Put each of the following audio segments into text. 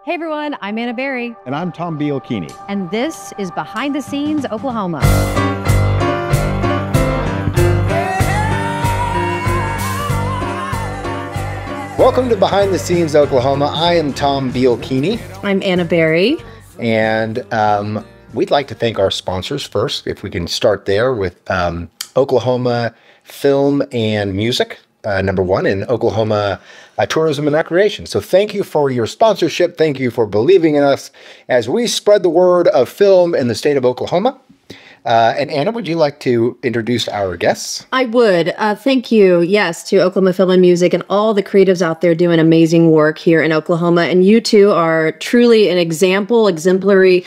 Hey everyone, I'm Anna Berry. And I'm Tom Bielkini. And this is Behind the Scenes Oklahoma. Welcome to Behind the Scenes Oklahoma. I am Tom Bielkini. I'm Anna Berry. And we'd like to thank our sponsors first, if we can start there with Oklahoma Film and Music, number one, and Oklahoma Tourism and Recreation. So thank you for your sponsorship. Thank you for believing in us as we spread the word of film in the state of Oklahoma. And Anna, would you like to introduce our guests? I would. Thank you, yes, to Oklahoma Film and Music and all the creatives out there doing amazing work here in Oklahoma. And you two are truly an exemplary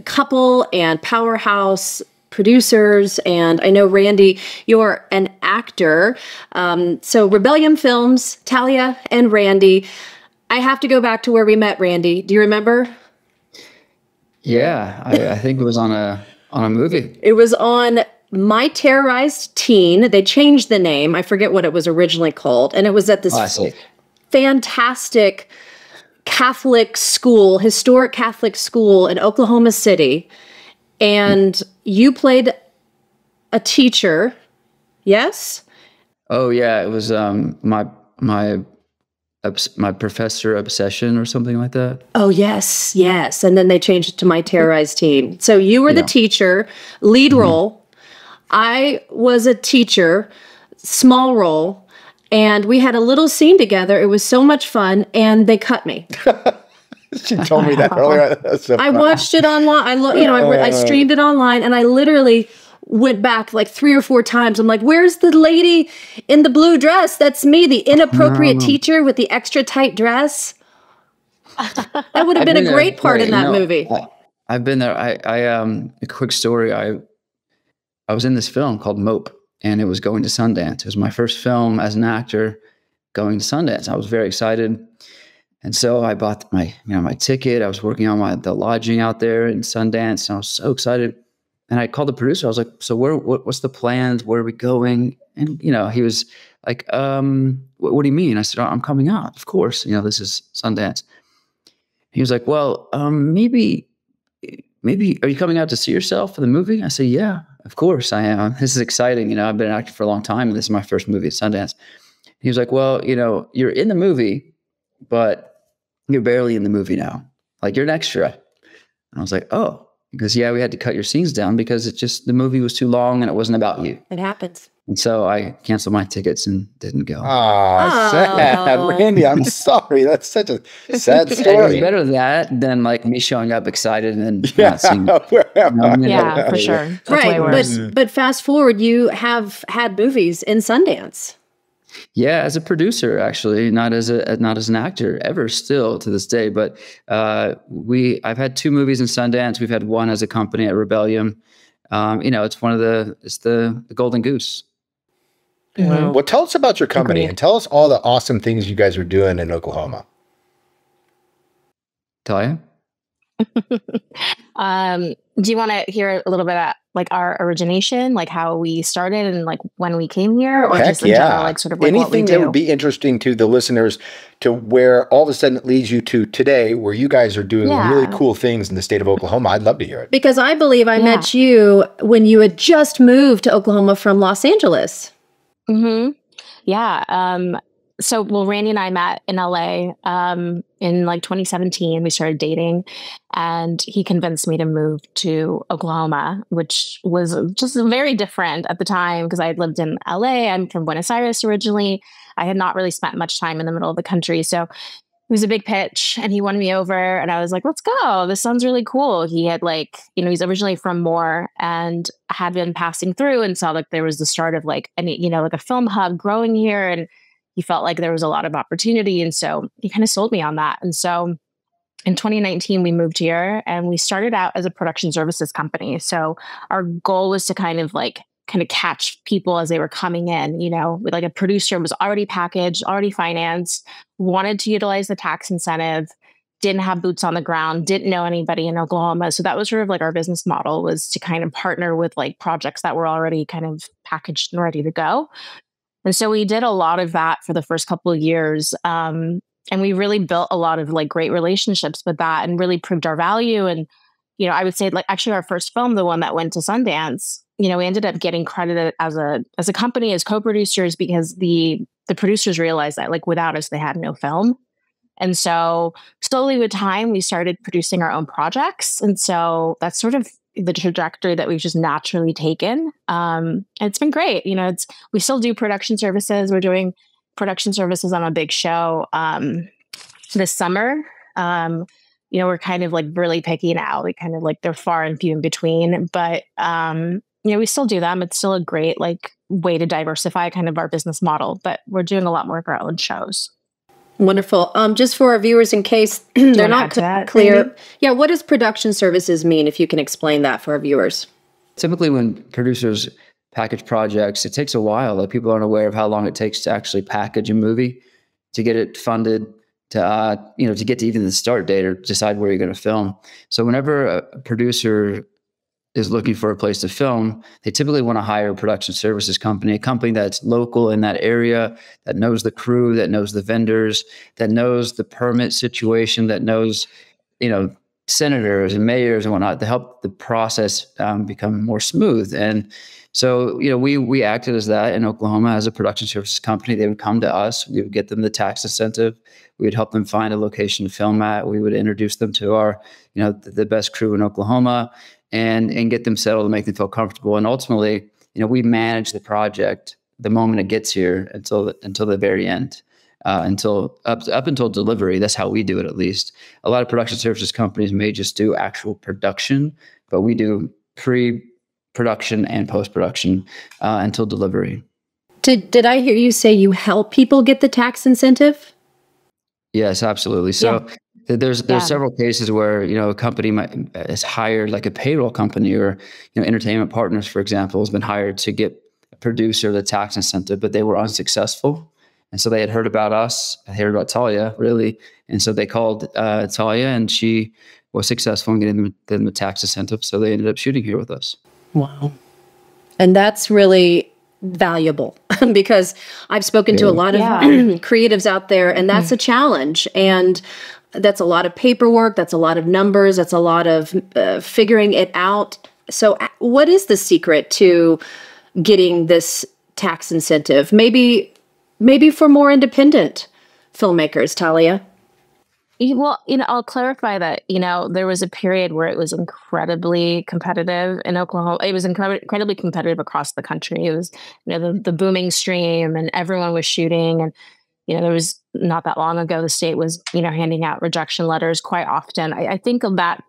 couple and powerhouse producers. And I know, Randy, you're an actor. So Rebellion Films, Talia and Randy. I have to go back to where we met, Randy. Do you remember? Yeah, I think it was on a movie. It was on My Terrorized Teen. They changed the name. I forget what it was originally called. And it was at this fantastic Catholic school, historic Catholic school in Oklahoma City. And you played a teacher, yes? Oh yeah, it was my professor obsession or something like that. Oh yes. And then they changed it to My Terrorized Teen. So you were the teacher, lead role. I was a teacher, small role, and we had a little scene together. It was so much fun, and they cut me. She told me that earlier. I watched it online. I streamed it online, and I literally went back like 3 or 4 times. I'm like, where's the lady in the blue dress? That's me, the inappropriate teacher with the extra tight dress. That would have been a great part in that movie. I've been there. A quick story. I was in this film called Mope, and it was going to Sundance. It was my first film as an actor going to Sundance. I was very excited. And so I bought my ticket. I was working on the lodging out there in Sundance, and I was so excited. And I called the producer. I was like, "So what's the plans? Where are we going?" And he was like, "What do you mean?" I said, "I'm coming out, of course. This is Sundance." He was like, "Well, maybe are you coming out to see yourself for the movie?" I said, "Yeah, of course I am. This is exciting. I've been an actor for a long time, and this is my first movie at Sundance." He was like, "Well, you're in the movie, but you're barely in the movie now. Like, you're an extra." And I was like, "Oh." Because we had to cut your scenes down because the movie was too long and it wasn't about you. It happens. And so I canceled my tickets and didn't go. Sad. Randy, I'm sorry. That's such a sad story. It was better than like me showing up excited and not seeing. Yeah, for sure. That's way worse. But fast forward, you have had movies in Sundance. Yeah, as a producer, actually, not as an actor ever, still to this day. But I've had 2 movies in Sundance. We've had one as a company at Rebellion. It's the Golden Goose. Mm-hmm. Well, tell us about your company and tell us all the awesome things you guys are doing in Oklahoma. Talia? Do you want to hear a little bit about like our origination, like how we started and like when we came here, or just in general, like sort of like anything what we do? That would be interesting to the listeners, to where all of a sudden it leads you to today, where you guys are doing really cool things in the state of Oklahoma. I'd love to hear it. Because I believe I met you when you had just moved to Oklahoma from Los Angeles. Mm-hmm. Yeah. So Randy and I met in LA in like 2017. We started dating, and he convinced me to move to Oklahoma, which was just very different at the time because I had lived in LA. I'm from Buenos Aires originally. I had not really spent much time in the middle of the country. So it was a big pitch, and he won me over, and I was like, let's go. This sounds really cool. He had he's originally from Moore and had been passing through and saw like there was the start of like a film hub growing here, and he felt like there was a lot of opportunity. And so he kind of sold me on that. And so in 2019, we moved here and we started out as a production services company. So our goal was to kind of catch people as they were coming in, with like a producer was already packaged, already financed, wanted to utilize the tax incentive, didn't have boots on the ground, didn't know anybody in Oklahoma. So that was sort of like our business model, was to kind of partner with like projects that were already kind of packaged and ready to go. And so we did a lot of that for the first couple of years. And we really built a lot of like great relationships with that and really proved our value. And, I would say like actually our first film, the one that went to Sundance, we ended up getting credited as a company, as co-producers, because the producers realized that like without us, they had no film. And so slowly with time, we started producing our own projects. And so that's sort of the trajectory that we've just naturally taken. And it's been great. We still do production services. We're doing production services on a big show this summer. We're kind of like really picky now. We kind of like they're far and few in between, but we still do them. It's still a great like way to diversify kind of our business model, but we're doing a lot more of our own shows. Wonderful. Just for our viewers, in case they're not clear, what does production services mean? If you can explain that for our viewers. Typically, when producers package projects, it takes a while. Like, people aren't aware of how long it takes to actually package a movie, to get it funded, to get to even the start date or decide where you're going to film. So whenever a producer is looking for a place to film, they typically want to hire a production services company, a company that's local in that area, that knows the crew, that knows the vendors, that knows the permit situation, that knows, senators and mayors and whatnot, to help the process become more smooth. And so, we acted as that in Oklahoma as a production services company. They would come to us. We would get them the tax incentive. We would help them find a location to film at. We would introduce them to our, the best crew in Oklahoma, and get them settled and make them feel comfortable. And ultimately, we manage the project the moment it gets here until the very end, until up until delivery. That's how we do it, at least. A lot of production services companies may just do actual production, but we do pre-production and post-production until delivery. Did I hear you say you help people get the tax incentive? Yes, absolutely. So there's several cases where, a company has hired, like a payroll company, or, Entertainment Partners, for example, has been hired to get a producer the tax incentive, but they were unsuccessful. And so they had heard about us, heard about Talia, really. And so they called Talia, and she was successful in getting them the tax incentive. So they ended up shooting here with us. Wow. And that's really valuable because I've spoken to a lot of creatives out there, and that's a challenge. And that's a lot of paperwork. That's a lot of numbers. That's a lot of figuring it out. So what is the secret to getting this tax incentive? Maybe for more independent filmmakers, Talia? Well, I'll clarify that, there was a period where it was incredibly competitive in Oklahoma. It was incredibly competitive across the country. It was, the booming stream, and everyone was shooting. And, there was not that long ago, the state was, handing out rejection letters quite often. I think that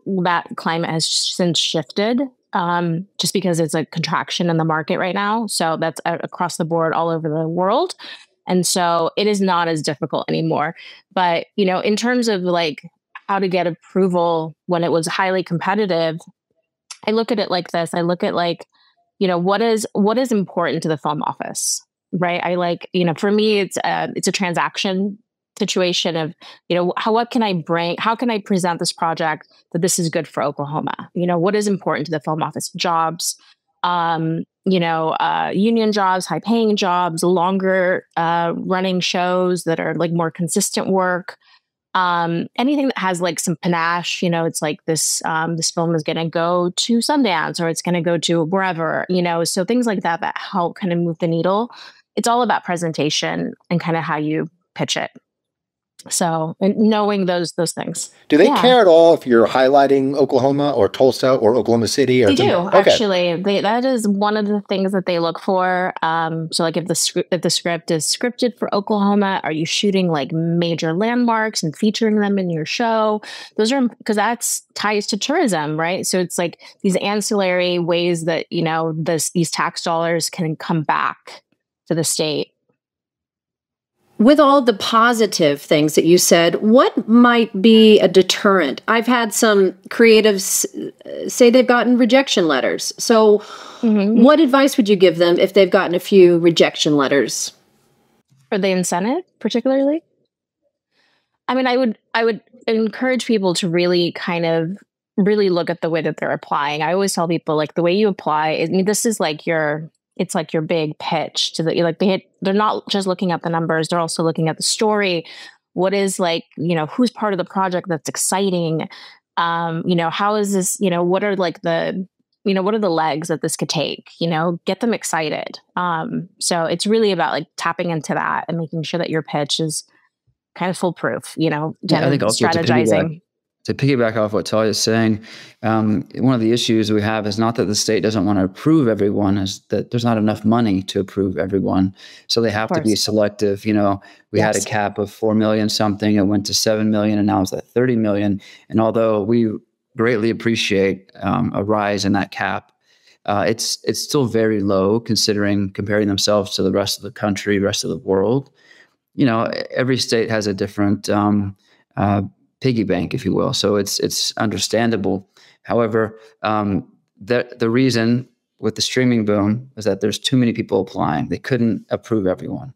climate has since shifted, just because it's a contraction in the market right now. So that's across the board all over the world. And so it is not as difficult anymore. But, in terms of like how to get approval when it was highly competitive, I look at it like this. I look at like, what is important to the film office, right? I like, for me, it's a transaction situation of, what can I bring? How can I present this project that this is good for Oklahoma? What is important to the film office? Jobs, union jobs, high paying jobs, longer running shows that are like more consistent work. Anything that has like some panache, it's like this film is going to go to Sundance, or it's going to go to wherever, so things like that help kind of move the needle. It's all about presentation and kind of how you pitch it. So, and knowing those things. Do they care at all if you're highlighting Oklahoma or Tulsa or Oklahoma City? Or they do, actually. That is one of the things that they look for. So like if the script is scripted for Oklahoma, are you shooting like major landmarks and featuring them in your show? Those are, because that's ties to tourism, right? So it's like these ancillary ways that, these tax dollars can come back to the state. With all the positive things that you said, what might be a deterrent? I've had some creatives say they've gotten rejection letters. So what advice would you give them if they've gotten a few rejection letters? For the incentive, particularly? I mean, I would encourage people to really kind of really look at the way that they're applying. I always tell people, like, the way you apply, this is like it's like your big pitch to they're not just looking at the numbers, they're also looking at the story. what is like, who's part of the project that's exciting? How is this, what are like what are the legs that this could take, get them excited. So it's really about like tapping into that and making sure that your pitch is kind of foolproof, I think also strategizing. To piggyback off what Talia is saying, one of the issues we have is not that the state doesn't want to approve everyone, is that there's not enough money to approve everyone. So they have to be selective. We had a cap of 4 million something, it went to 7 million, and now it's at 30 million. And although we greatly appreciate a rise in that cap, it's still very low comparing themselves to the rest of the country, rest of the world. Every state has a different piggy bank, if you will. So it's understandable. However, the reason with the streaming boom is that there's too many people applying. They couldn't approve everyone.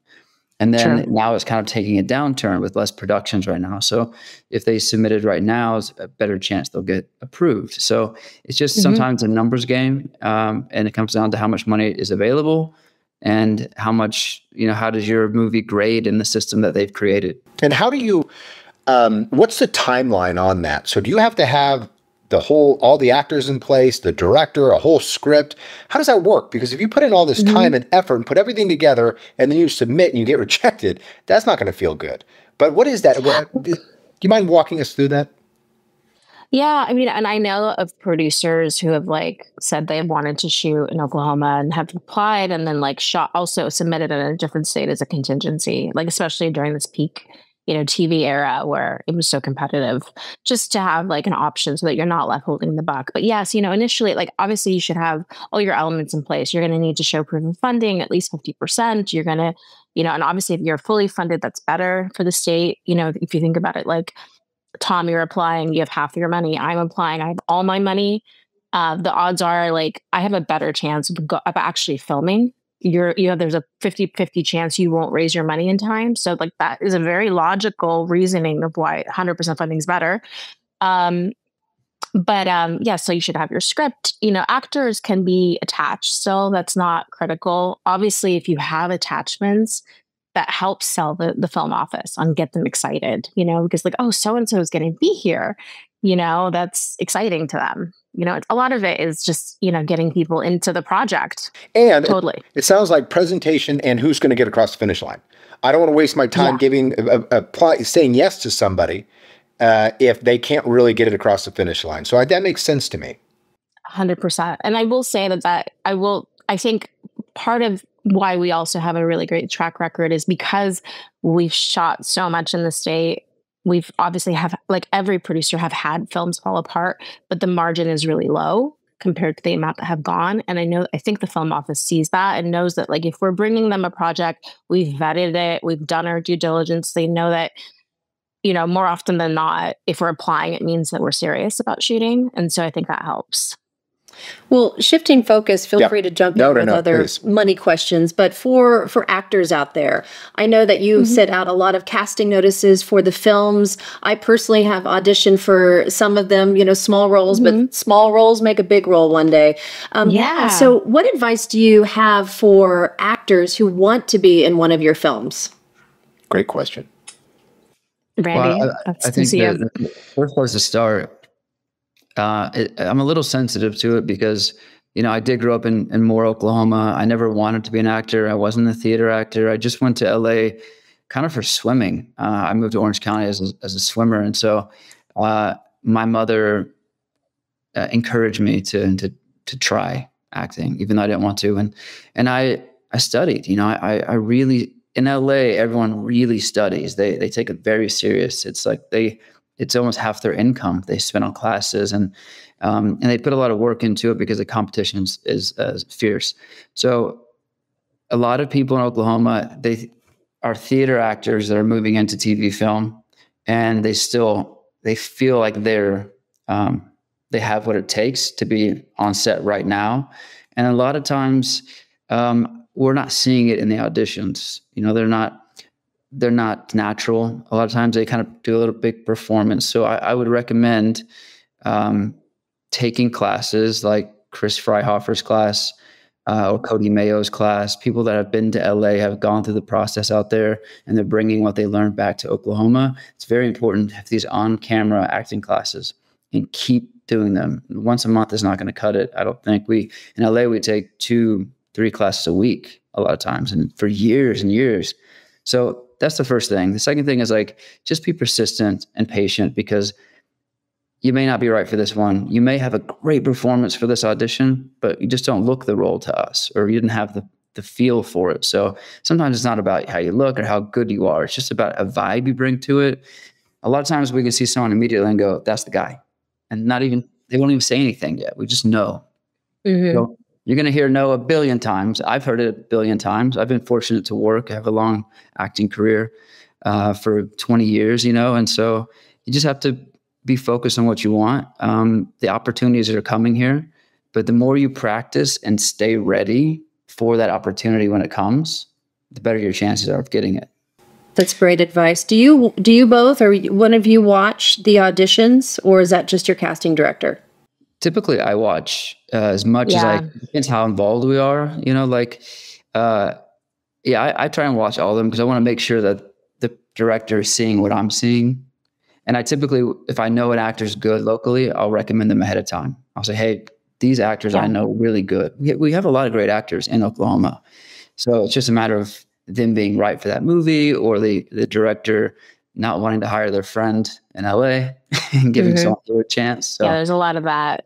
And then now it's kind of taking a downturn with less productions right now. So if they submitted right now, it's a better chance they'll get approved. So it's just sometimes a numbers game. And it comes down to how much money is available and how much, how does your movie grade in the system that they've created. And how do you, what's the timeline on that? So do you have to have all the actors in place, the director, a whole script? How does that work? Because if you put in all this time and effort and put everything together and then you submit and you get rejected, that's not going to feel good. But what is that? Do you mind walking us through that? Yeah, I mean, and I know of producers who have like said they wanted to shoot in Oklahoma and have applied and then like also submitted in a different state as a contingency, like especially during this peak TV era where it was so competitive, just to have like an option so that you're not left holding the buck. But yes, initially, like obviously you should have all your elements in place. You're going to need to show proof of funding, at least 50%. You're going to, and obviously if you're fully funded, that's better for the state. If you think about it, like Tom, you're applying, you have half your money. I'm applying, I have all my money. The odds are like I have a better chance of actually filming. There's a 50-50 chance you won't raise your money in time. So like that is a very logical reasoning of why 100% funding is better. So you should have your script. Actors can be attached still. That's not critical. Obviously, if you have attachments, that helps sell the film office and get them excited, because like, oh, so-and-so is going to be here, that's exciting to them. A lot of it is just, getting people into the project. And totally. It sounds like presentation and who's going to get across the finish line. I don't want to waste my time saying yes to somebody if they can't really get it across the finish line. So that makes sense to me. 100%. And I will say I think part of why we also have a really great track record is because we've shot so much in the state. We've obviously like every producer have had films fall apart, but the margin is really low compared to the amount that have gone. And I think the film office sees that and knows that like if we're bringing them a project, we've vetted it, we've done our due diligence. They know that, more often than not, if we're applying, it means that we're serious about shooting. And so I think that helps. Well, shifting focus, feel free to jump in with other money questions. But for actors out there, I know that you sent out a lot of casting notices for the films. I personally have auditioned for some of them, small roles, but small roles make a big role one day. So what advice do you have for actors who want to be in one of your films? Great question. Randy, I think the first place to start, I'm a little sensitive to it because, I did grow up in Moore, Oklahoma. I never wanted to be an actor. I wasn't a theater actor. I just went to LA kind of for swimming. I moved to Orange County as a swimmer. And so my mother encouraged me to try acting, even though I didn't want to. And I studied, I really, in LA, everyone really studies. They take it very serious. It's like it's almost half their income they spend on classes, and they put a lot of work into it because the competition is fierce. So a lot of people in Oklahoma, they are theater actors that are moving into TV film, and they feel like they have what it takes to be on set right now. And a lot of times we're not seeing it in the auditions. They're not natural. A lot of times they kind of do a little big performance. So I would recommend taking classes like Chris Freihoffer's class, or Cody Mayo's class. People that have been to LA have gone through the process out there, and they're bringing what they learned back to Oklahoma. It's very important to have these on-camera acting classes and keep doing them. Once a month is not going to cut it. I don't think in LA, we take 2-3 classes a week a lot of times, and for years and years. So that's the first thing. The second thing is like, just be persistent and patient, because you may not be right for this one. You may have a great performance for this audition, but you just don't look the role to us, or you didn't have the feel for it. So sometimes it's not about how you look or how good you are. It's just about a vibe you bring to it. A lot of times we can see someone immediately and go, that's the guy. And they won't even say anything yet. We just know. So you're going to hear no a billion times. I've heard it a billion times. I've been fortunate to work. I have a long acting career for 20 years, and so you just have to be focused on what you want. The opportunities that are coming here, but the more you practice and stay ready for that opportunity when it comes, the better your chances are of getting it. That's great advice. Do you both, or one of you, watch the auditions, or is that just your casting director? Typically, I watch as much as depends how involved we are. I try and watch all of them because I want to make sure that the director is seeing what I'm seeing. And I typically, if I know an actor's good locally, I'll recommend them ahead of time. I'll say, hey, these actors I know really good. We have a lot of great actors in Oklahoma. So it's just a matter of them being right for that movie, or the director not wanting to hire their friend in LA and giving someone a chance. So there's a lot of that.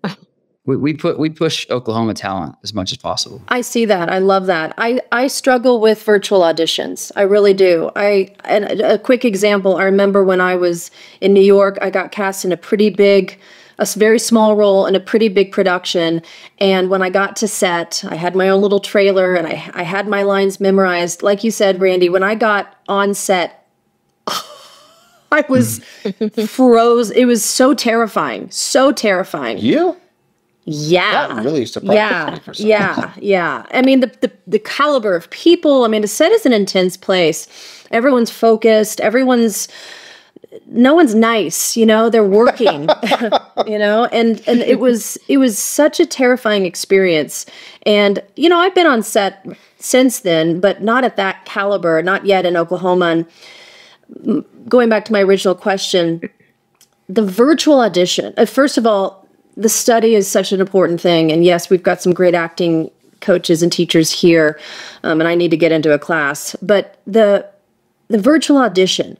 We push Oklahoma talent as much as possible. I see that. I love that. I struggle with virtual auditions. I really do. And a quick example, I remember when I was in New York, I got cast in a very small role in a pretty big production. And when I got to set, I had my own little trailer and I had my lines memorized. Like you said, Randy, when I got on set, I was froze. It was so terrifying. So terrifying. You? Yeah. That really surprised me for some reason. Yeah. I mean, the caliber of people. I mean, the set is an intense place. Everyone's focused. No one's nice, they're working, and it was such a terrifying experience. And, I've been on set since then, but not at that caliber, not yet in Oklahoma. And going back to my original question, the virtual audition, first of all, the study is such an important thing. And yes, we've got some great acting coaches and teachers here, and I need to get into a class. But the virtual audition,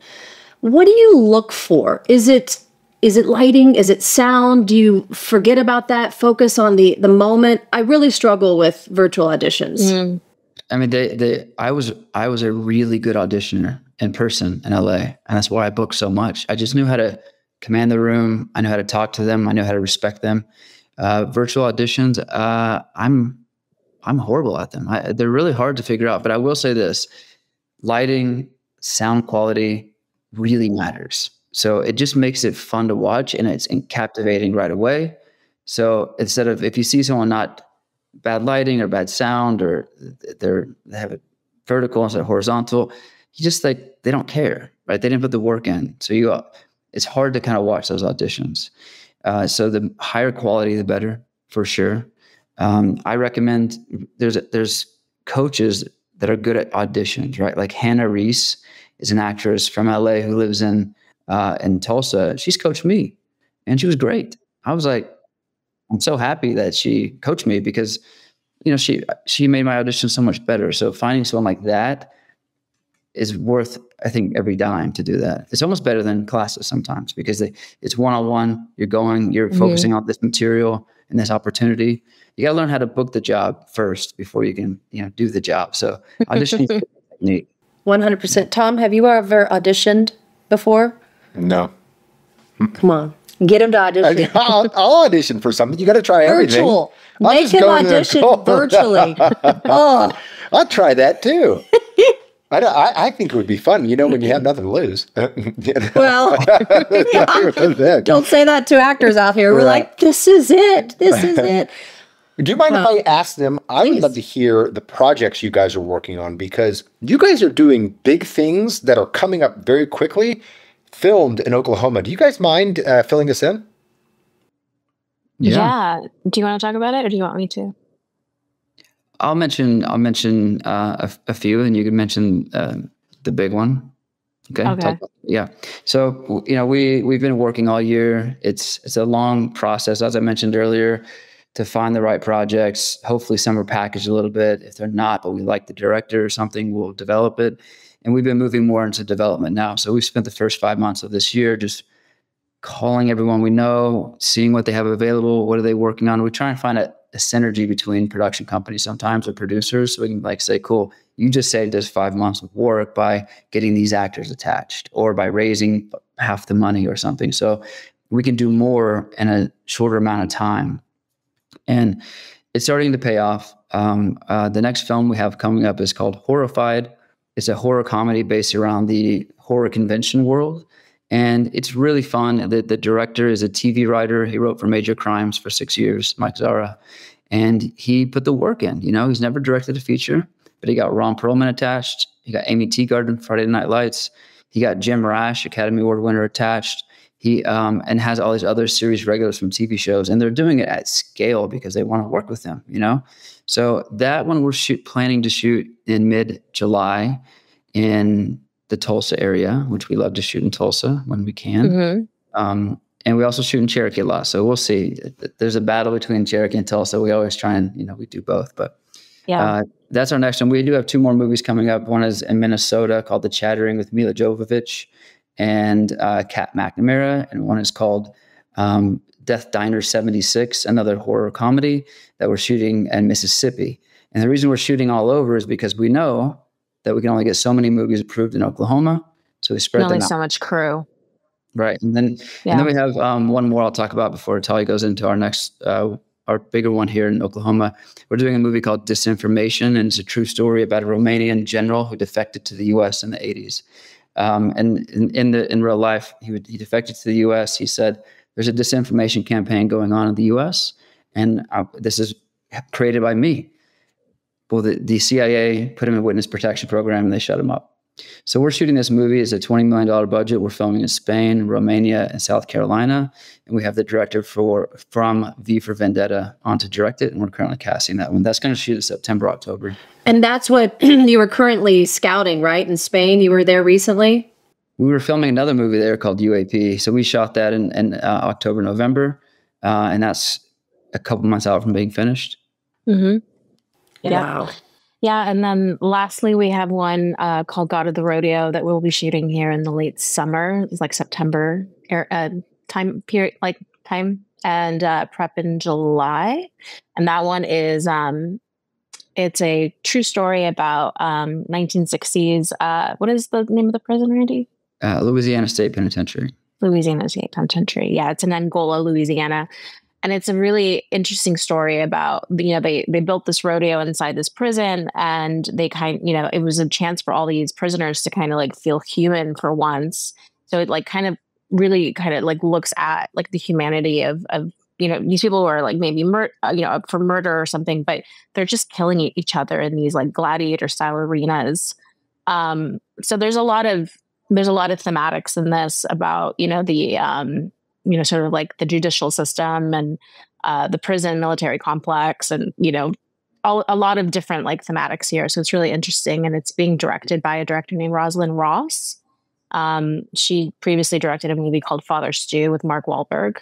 what do you look for? Is it lighting? Is it sound? Do you forget about that? Focus on the moment? I really struggle with virtual auditions. I mean, I was a really good auditioner in person in LA, and that's why I booked so much. I just knew how to command the room. I knew how to talk to them. I knew how to respect them. Virtual auditions, I'm horrible at them. They're really hard to figure out. But I will say this: lighting, sound quality really matters. So it just makes it fun to watch, and it's captivating right away. So instead of, if you see someone not bad lighting or bad sound, or they have it vertical instead of horizontal, you just they don't care, right? They didn't put the work in. So it's hard to kind of watch those auditions. So the higher quality, the better, for sure. I recommend there's coaches that are good at auditions, right? Like Hannah Reese is an actress from LA who lives in Tulsa. She's coached me, and she was great. I was like, I'm so happy that she coached me, because she made my audition so much better. So finding someone like that is worth, I think, every dime to do that. It's almost better than classes sometimes, because it's one-on-one. You're focusing on this material and this opportunity. You got to learn how to book the job first before you can, do the job. So auditioning is neat. 100%. Tom, have you ever auditioned before? No. Come on. Get him to audition. I'll audition for something. You got to try everything. Virtual. Make him audition virtually. Oh. I'll try that too. I think it would be fun, when you have nothing to lose. Well, don't say that to actors out here. We're like, this is it. This is it. Do you mind if I ask them? I would love to hear the projects you guys are working on, because you guys are doing big things that are coming up very quickly, filmed in Oklahoma. Do you guys mind filling us in? Yeah. Do you want to talk about it, or do you want me to? I'll mention a few, and you can mention the big one. Okay. Yeah. So we've been working all year. It's a long process, as I mentioned earlier, to find the right projects. Hopefully, some are packaged a little bit. If they're not, but we like the director or something, we'll develop it. And we've been moving more into development now. So we've spent the first 5 months of this year just calling everyone we know, seeing what they have available, what are they working on. We try and find a synergy between production companies sometimes or producers, so we can say, cool, you just saved us 5 months of work by getting these actors attached or by raising half the money or something. So we can do more in a shorter amount of time. And it's starting to pay off. The next film we have coming up is called Horrified. It's a horror comedy based around the horror convention world. And it's really fun. The director is a TV writer. He wrote for Major Crimes for 6 years, Mike Zara. And he put the work in. He's never directed a feature, but he got Ron Perlman attached. He got Amy Teagarden, Friday Night Lights. He got Jim Rash, Academy Award winner, attached. He and has all these other series regulars from TV shows. And they're doing it at scale because they want to work with him, So that one we're planning to shoot in mid-July in the Tulsa area, which we love to shoot in Tulsa when we can. Mm-hmm. And we also shoot in Cherokee a lot. So we'll see. There's a battle between Cherokee and Tulsa. We always try and, we do both. But that's our next one. We do have 2 more movies coming up. One is in Minnesota called The Chattering with Mila Jovovich and Kat McNamara. And one is called Death Diner 76, another horror comedy that we're shooting in Mississippi. And the reason we're shooting all over is because we know that we can only get so many movies approved in Oklahoma. So we spread them out. Only so much crew. Right. And then we have one more I'll talk about before Talia goes into our next, our bigger one here in Oklahoma. We're doing a movie called Disinformation, and it's a true story about a Romanian general who defected to the U.S. in the 80s. And in real life, he defected to the U.S. He said, there's a disinformation campaign going on in the U.S., and this is created by me. Well, the CIA put him in witness protection program, and they shut him up. So we're shooting this movie. It's a $20 million budget. We're filming in Spain, Romania, and South Carolina. And we have the director from V for Vendetta on to direct it. And we're currently casting that one. That's going to shoot in September, October. And that's what you were currently scouting, right? In Spain, you were there recently? We were filming another movie there called UAP. So we shot that in October, November. And that's a couple months out from being finished. Mm-hmm. Yeah. Wow. Yeah. And then lastly, we have one called God of the Rodeo that we'll be shooting here in the late summer. It's like September time period, and prep in July. And that one is, it's a true story about 1960s. What is the name of the prison, Randy? Louisiana State Penitentiary. Louisiana State Penitentiary. Yeah, it's in Angola, Louisiana. And it's a really interesting story about, they built this rodeo inside this prison, and they it was a chance for all these prisoners to kind of like feel human for once. So it like kind of really looks at like the humanity of these people who are like maybe up for murder or something, but they're just killing each other in these like gladiator style arenas. So there's a lot of thematics in this about, the sort of like the judicial system and the prison military complex and, a lot of different like thematics here. So it's really interesting. And it's being directed by a director named Rosalind Ross. She previously directed a movie called Father Stew with Mark Wahlberg.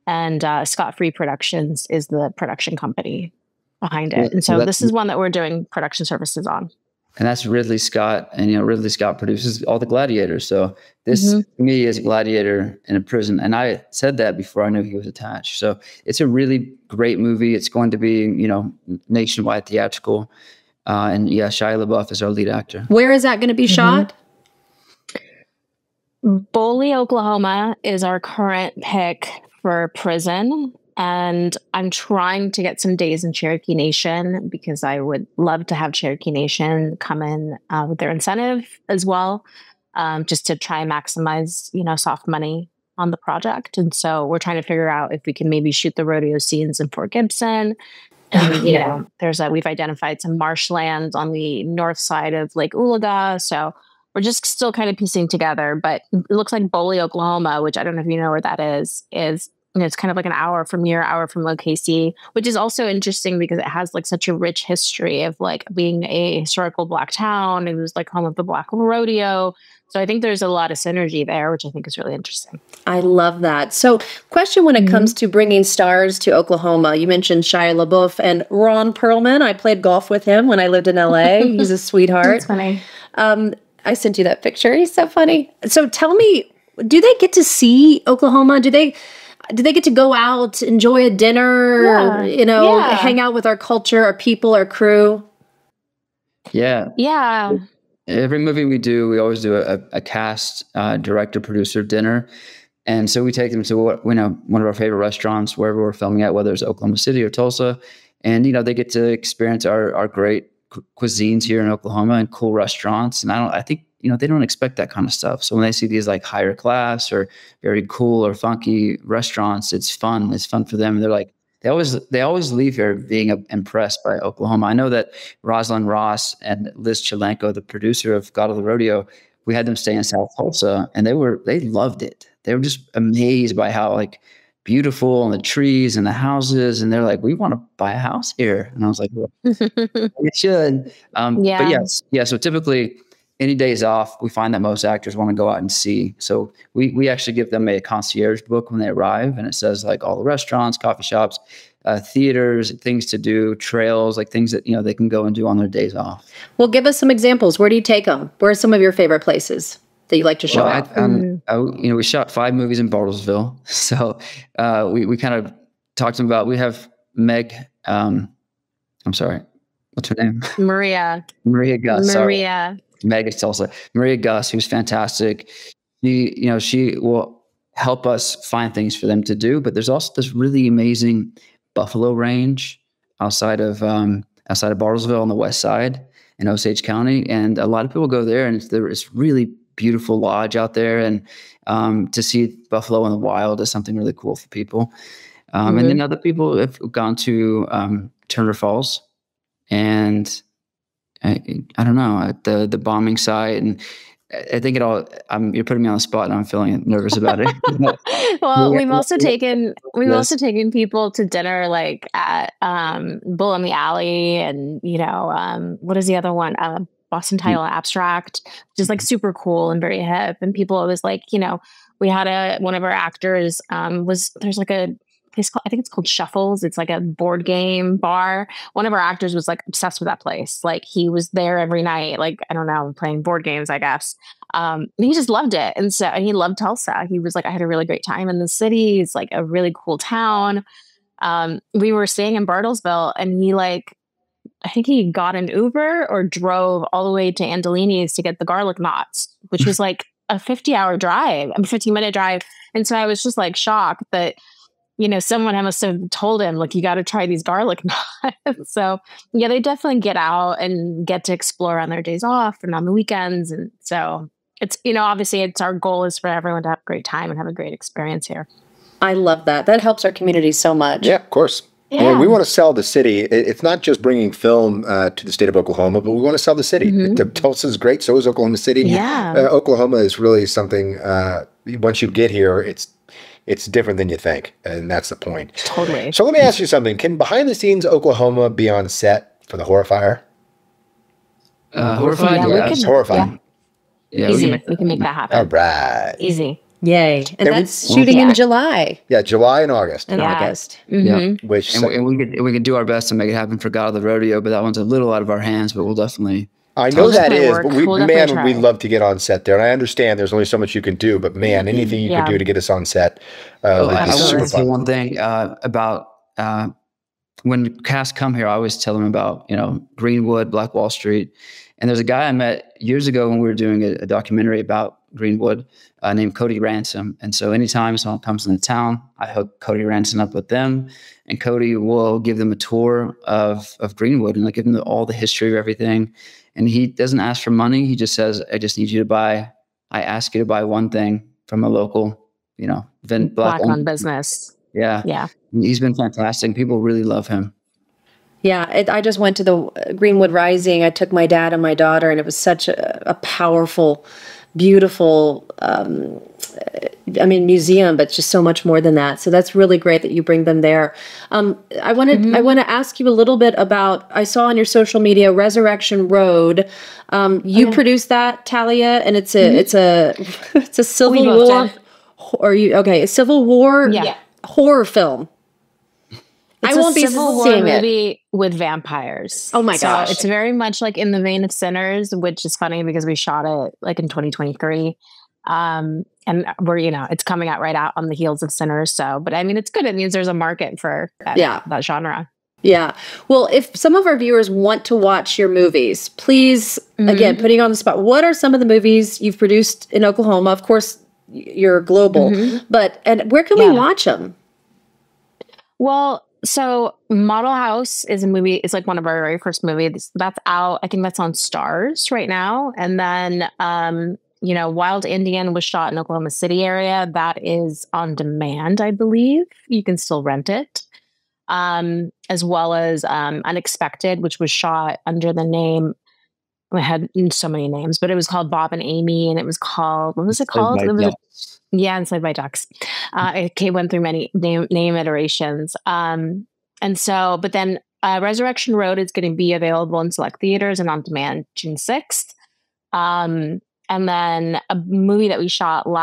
And Scott Free Productions is the production company behind it. And so this is one that we're doing production services on. And that's Ridley Scott. And, Ridley Scott produces all the Gladiators. So this, to me, is a gladiator in a prison. And I said that before I knew he was attached. So it's a really great movie. It's going to be, nationwide theatrical. And Shia LaBeouf is our lead actor. Where is that going to be shot? Boley, Oklahoma is our current pick for prison. And I'm trying to get some days in Cherokee Nation because I would love to have Cherokee Nation come in with their incentive as well, just to try and maximize, soft money on the project. And so we're trying to figure out if we can maybe shoot the rodeo scenes in Fort Gibson. And, we've identified some marshlands on the north side of Lake Oologah. So we're just still kind of piecing together. But it looks like Boley, Oklahoma, which I don't know if you know where that is it's kind of like an hour from here, hour from Lokasi, which is also interesting because it has like such a rich history of like being a historical Black town. It was like home of the Black Rodeo. So I think there's a lot of synergy there, which I think is really interesting. I love that. So, question when it comes to bringing stars to Oklahoma. You mentioned Shia LaBeouf and Ron Perlman. I played golf with him when I lived in LA. He's a sweetheart. That's funny. I sent you that picture. He's so funny. So, tell me, do they get to see Oklahoma? Do they get to go out, enjoy a dinner, hang out with our culture, our people, our crew? Yeah. Yeah. Every movie we do, we always do a cast, director, producer dinner. And so we take them to one of our favorite restaurants, wherever we're filming at, whether it's Oklahoma City or Tulsa. And, they get to experience our great cuisines here in Oklahoma and cool restaurants. And I think, they don't expect that kind of stuff. So when they see these like higher class or very cool or funky restaurants, it's fun. It's fun for them. And they're like, they always leave here being impressed by Oklahoma. I know that Rosalind Ross and Liz Chalenko, the producer of God of the Rodeo, we had them stay in South Tulsa, and they loved it. They were just amazed by how like beautiful and the trees and the houses, and they're like, we want to buy a house here. And I was like, well, you should. But yes, yeah. So typically, any days off, we find that most actors want to go out and see. So we actually give them a concierge book when they arrive, and it says like all the restaurants, coffee shops, theaters, things to do, trails, like things that they can go and do on their days off. Well, give us some examples. Where do you take them? Where are some of your favorite places that you like to show off? We shot 5 movies in Bartlesville, so we kind of talked to them about. We have Meg. I'm sorry, what's her name? Maria Gus. Maria. Meg is Tulsa. Maria Gus, who's fantastic. She will help us find things for them to do. But there's also this really amazing buffalo range outside of Bartlesville on the west side in Osage County, and a lot of people go there, and it's really beautiful lodge out there, and to see buffalo in the wild is something really cool for people. And then other people have gone to Turner Falls, and I don't know, the bombing site, and I think you're putting me on the spot, and I'm feeling nervous about it. Well, we've also taken people to dinner like at Bull in the Alley, and what is the other one? Boston Title Abstract, which is like super cool and very hip. And people always like, we had one of our actors there's like a place I think it's called Shuffles. It's like a board game bar. One of our actors was like obsessed with that place. Like he was there every night, like, I don't know, playing board games, I guess. He just loved it. And he loved Tulsa. He was like, I had a really great time in the city. It's like a really cool town. We were staying in Bartlesville, and I think he got an Uber or drove all the way to Andolini's to get the garlic knots, which was like a 15-minute drive. And so I was just like shocked that, someone must have told him, like, you got to try these garlic knots. So yeah, they definitely get out and get to explore on their days off and on the weekends. And so it's, obviously our goal is for everyone to have a great time and have a great experience here. I love that. That helps our community so much. Yeah, of course. Yeah. And we want to sell the city. It's not just bringing film to the state of Oklahoma, but we want to sell the city. Tulsa is great. So is Oklahoma City. Yeah. Oklahoma is really something, once you get here, it's different than you think. And that's the point. Totally. So let me ask you something. Can behind the scenes Oklahoma be on set for the Horrifier? Horrified? Yeah, Horrified. Yeah, easy. We can make that happen. All right. Easy. Yay. And that's shooting in July. Yeah, July and August. August. Yeah. Which we could do our best to make it happen for God of the Rodeo, but that one's a little out of our hands, but we'll definitely. I know that is, work. but we'd love to get on set there. And I understand there's only so much you can do, but man, anything you can do to get us on set would be I super want to say fun. one thing about when cast come here, I always tell them about, Greenwood, Black Wall Street. And there's a guy I met years ago when we were doing a documentary about Greenwood named Cody Ransom. And so anytime someone comes into town, I hook Cody Ransom up with them, and Cody will give them a tour of Greenwood and give them all the history of everything. And he doesn't ask for money. He just says, I ask you to buy one thing from a local, Black-owned business. Yeah. Yeah. He's been fantastic. People really love him. Yeah, I just went to the Greenwood Rising. I took my dad and my daughter, and it was such a powerful beautiful, museum, but just so much more than that. So that's really great that you bring them there. I want to ask you a little bit about, I saw on your social media, Resurrection Road. You produced that, Talia, and it's a Civil War. A Civil War horror film. It's I won't be Civil War seeing movie with vampires. Oh my gosh. It's very much like in the vein of Sinners, which is funny because we shot it like in 2023. And we're, it's coming out right out on the heels of Sinners. So, but I mean, it's good. It means there's a market for that genre. Yeah. Well, if some of our viewers want to watch your movies, please, again, putting you on the spot, what are some of the movies you've produced in Oklahoma? Of course, you're global, and where can we watch them? Well, so Model House is a movie. It's like one of our very first movies that's out. I think that's on Stars right now. And then, Wild Indian was shot in Oklahoma City area. That is on demand, I believe. You can still rent it. As well as Unexpected, which was shot under the name, I had so many names, but it was called Bob and Amy, and it was called, what was it called? Enslaved by Ducks. It went through many name iterations. But then Resurrection Road is going to be available in select theaters and on demand June 6th. And then a movie that we shot end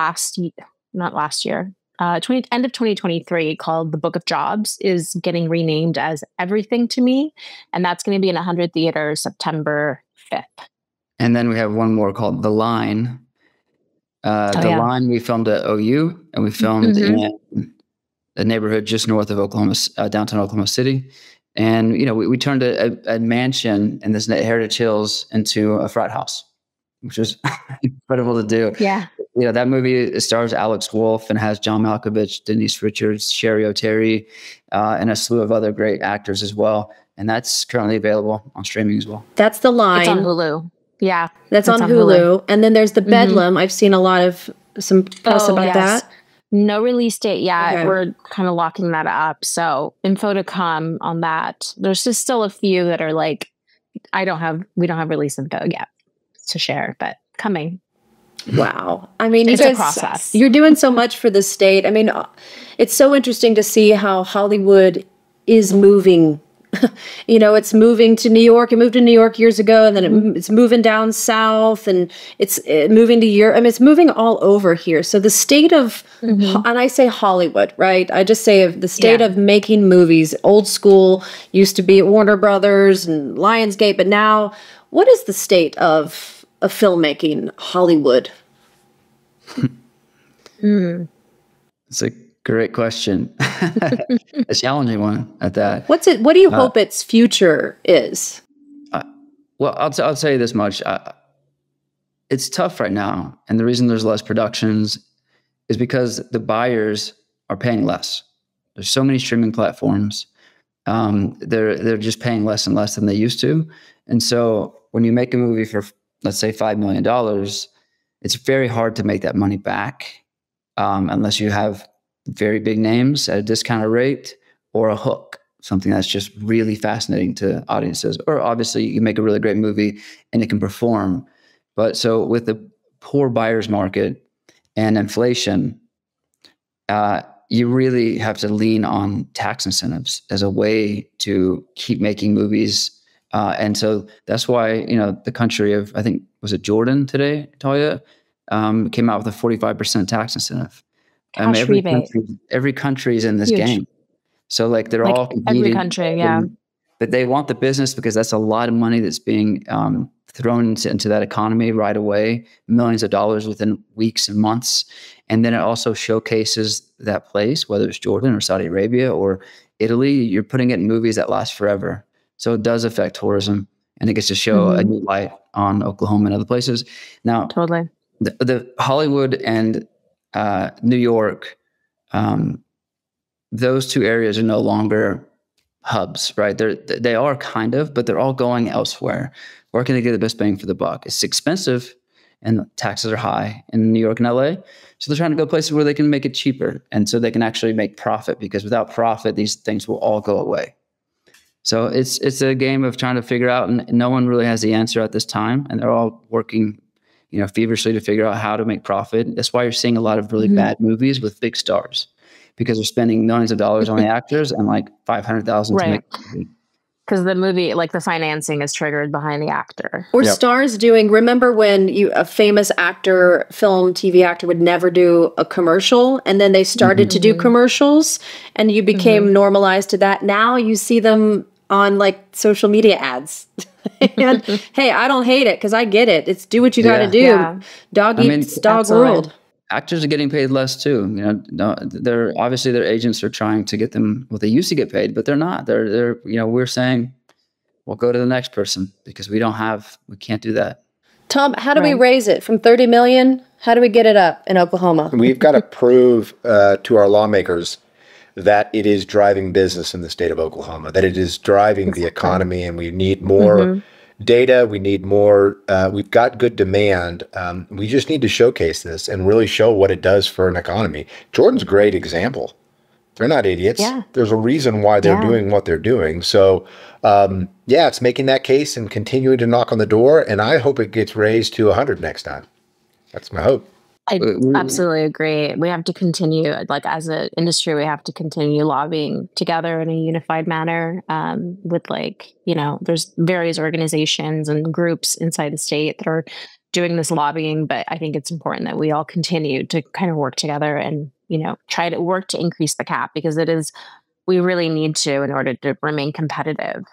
of 2023 called The Book of Jobs is getting renamed as Everything to Me. And that's going to be in 100 theaters September 5th. And then we have one more called The Line. Line we filmed at OU, and we filmed in a neighborhood just north of downtown Oklahoma City. And, we turned a mansion in this Heritage Hills into a frat house, which was incredible to do. Yeah. That movie stars Alex Wolff and has John Malkovich, Denise Richards, Sherry O'Terry, and a slew of other great actors as well. And that's currently available on streaming as well. That's The Line. It's on Hulu. Yeah. That's on Hulu. And then there's The Bedlam. I've seen a lot of some press about that. No release date yet. Okay. We're kind of locking that up. So info to come on that. There's just still a few that are like, we don't have release info yet to share, but coming. Wow. I mean, it's a process. You're doing so much for the state. I mean, it's so interesting to see how Hollywood is moving. It's moving to New York. It moved to New York years ago, and then it's moving down south, and it's moving to Europe. I mean, it's moving all over here. So the state of, and I say Hollywood, right? I just say the state of making movies. Old school used to be Warner Brothers and Lionsgate, but now, what is the state of filmmaking, Hollywood? It's a great question. A challenging one at that. What do you hope its future is? Well, I'll tell you this much. It's tough right now. And the reason there's less productions is because the buyers are paying less. There's so many streaming platforms. They're just paying less and less than they used to. And so when you make a movie for, let's say, $5 million, it's very hard to make that money back unless you have very big names at a discounted rate or a hook, something that's just really fascinating to audiences. Or obviously you make a really great movie and it can perform. But so with the poor buyer's market and inflation, you really have to lean on tax incentives as a way to keep making movies. And so that's why, the country of, I think, was it Jordan today, Talia, came out with a 45% tax incentive. Every country is in this game. So they're all competing. Every country, yeah. But they want the business because that's a lot of money that's being thrown into that economy right away, millions of dollars within weeks and months. And then it also showcases that place, whether it's Jordan or Saudi Arabia or Italy, you're putting it in movies that last forever. So it does affect tourism, and it gets to show a new light on Oklahoma and other places. Now, totally. The Hollywood and New York, those two areas are no longer hubs, right? They are kind of, but they're all going elsewhere. Where can they get the best bang for the buck? It's expensive and taxes are high in New York and LA. So they're trying to go places where they can make it cheaper. And so they can actually make profit, because without profit, these things will all go away. So it's a game of trying to figure out, and no one really has the answer at this time. And they're all working, feverishly to figure out how to make profit. That's why you're seeing a lot of really bad movies with big stars, because they're spending millions of dollars on the actors and like 500,000 to make a movie. Because the movie, like the financing is triggered behind the actor. Or stars doing, remember when a famous actor, film, TV actor would never do a commercial, and then they started to do commercials, and you became normalized to that. Now you see them on like social media ads. And hey, I don't hate it because I get it. It's do what you got to do. Yeah. Dog eats dog world. Actors are getting paid less too. They're obviously their agents are trying to get them what they used to get paid, but they're not. They're we're saying, well, go to the next person because we can't do that. Tom, how do we raise it from 30 million? How do we get it up in Oklahoma? We've got to prove to our lawmakers that it is driving business in the state of Oklahoma, that it is driving the economy, and we need more data. We need more. We've got good demand. We just need to showcase this and really show what it does for an economy. Jordan's a great example. They're not idiots. Yeah. There's a reason why they're doing what they're doing. So, it's making that case and continuing to knock on the door. And I hope it gets raised to 100 next time. That's my hope. I absolutely agree. We have to continue, like as an industry, we have to continue lobbying together in a unified manner with there's various organizations and groups inside the state that are doing this lobbying. But I think it's important that we all continue to kind of work together and, try to work to increase the cap because we really need to in order to remain competitive.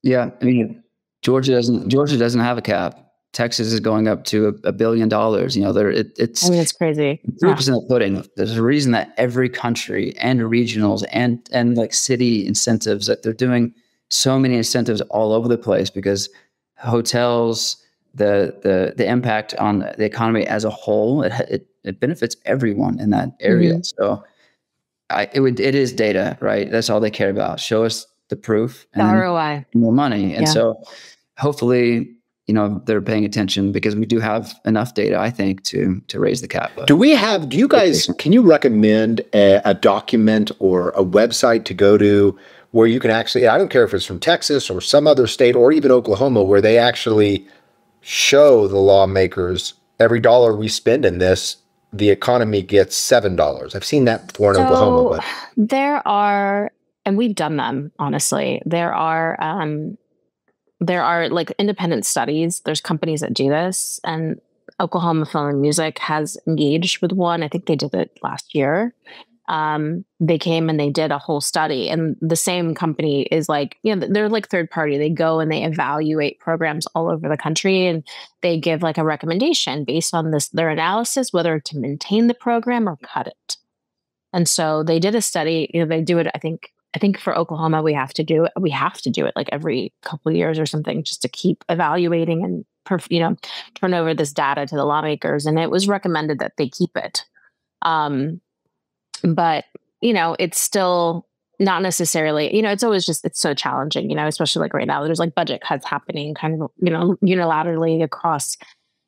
Yeah. I mean, Georgia doesn't have a cap. Texas is going up to $1 billion. It's crazy. Proof in the pudding. There's a reason that every country and regionals and like city incentives, that they're doing so many incentives all over the place because hotels, the impact on the economy as a whole, it benefits everyone in that area. So it is data, right? That's all they care about. Show us the proof and the ROI, more money. And so hopefully, they're paying attention because we do have enough data, I think, to raise the cap. Do you guys, can you recommend a document or a website to go to where you can actually, I don't care if it's from Texas or some other state or even Oklahoma, where they actually show the lawmakers every dollar we spend in this, the economy gets $7. I've seen that before in Oklahoma. But there are, and we've done them, honestly, there are like independent studies. There's companies that do this, and Oklahoma Film and Music has engaged with one. I think they did it last year. They came and they did a whole study, and the same company is like, they're like third party. They go and they evaluate programs all over the country, and they give like a recommendation based on their analysis, whether to maintain the program or cut it. And so they did a study. They do it. I think for Oklahoma, we have to do it like every couple of years or something, just to keep evaluating and turn over this data to the lawmakers. And it was recommended that they keep it. But it's still not necessarily, it's always just, it's so challenging, especially like right now, there's like budget cuts happening kind of, unilaterally across,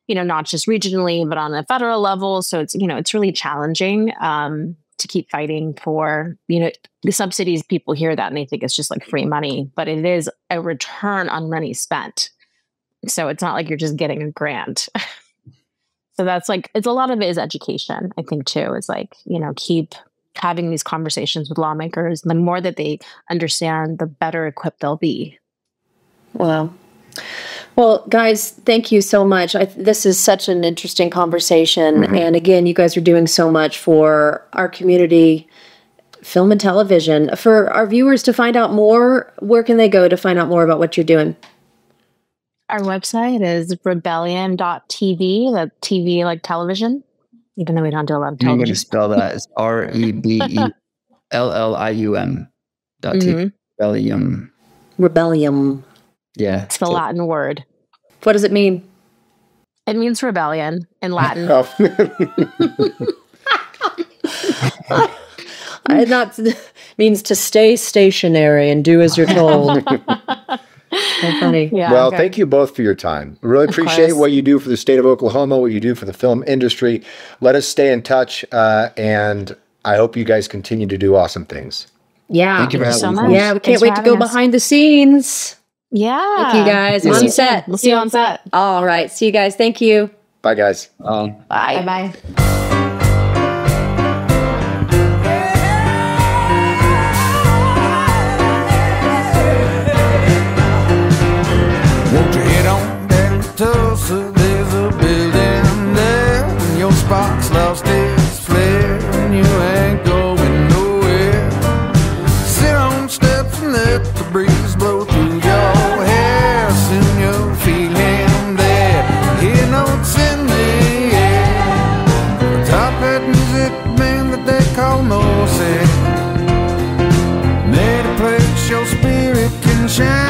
not just regionally, but on a federal level. So it's, it's really challenging to keep fighting for, the subsidies. People hear that and they think it's just like free money, but it is a return on money spent. So it's not like you're just getting a grant. So that's like, it's a lot of it is education, I think too, is like, keep having these conversations with lawmakers. The more that they understand, the better equipped they'll be. Wow. Well, guys, thank you so much. This is such an interesting conversation. And again, you guys are doing so much for our community, film and television. For our viewers to find out more, where can they go to find out more about what you're doing? Our website is rebellion.tv, the TV like television, even though we don't do a lot of television. I'm going to spell that. It's REBELLIUM.tv. Rebellium. Rebellium. Yeah. It's the Latin word. What does it mean? It means rebellion in Latin. It means to stay stationary and do as you're told. So funny. Yeah, well, thank you both for your time. Really appreciate what you do for the state of Oklahoma, what you do for the film industry. Let us stay in touch, and I hope you guys continue to do awesome things. Yeah. Thank you for having me. Yeah, we can't wait to go behind the scenes. Yeah. Thank you guys. On set. We'll see you on set. All right. See you guys. Thank you. Bye, guys. Bye. Bye. Won't you head on down to Tulsa? There's a building there. When your spark's lost its flare and you ain't going nowhere, sit on steps and let the breeze blow through your hair. Soon you'll feel him there. Hear notes in the air. The top hat music band that they call Mosaic. Made a place your spirit can shine.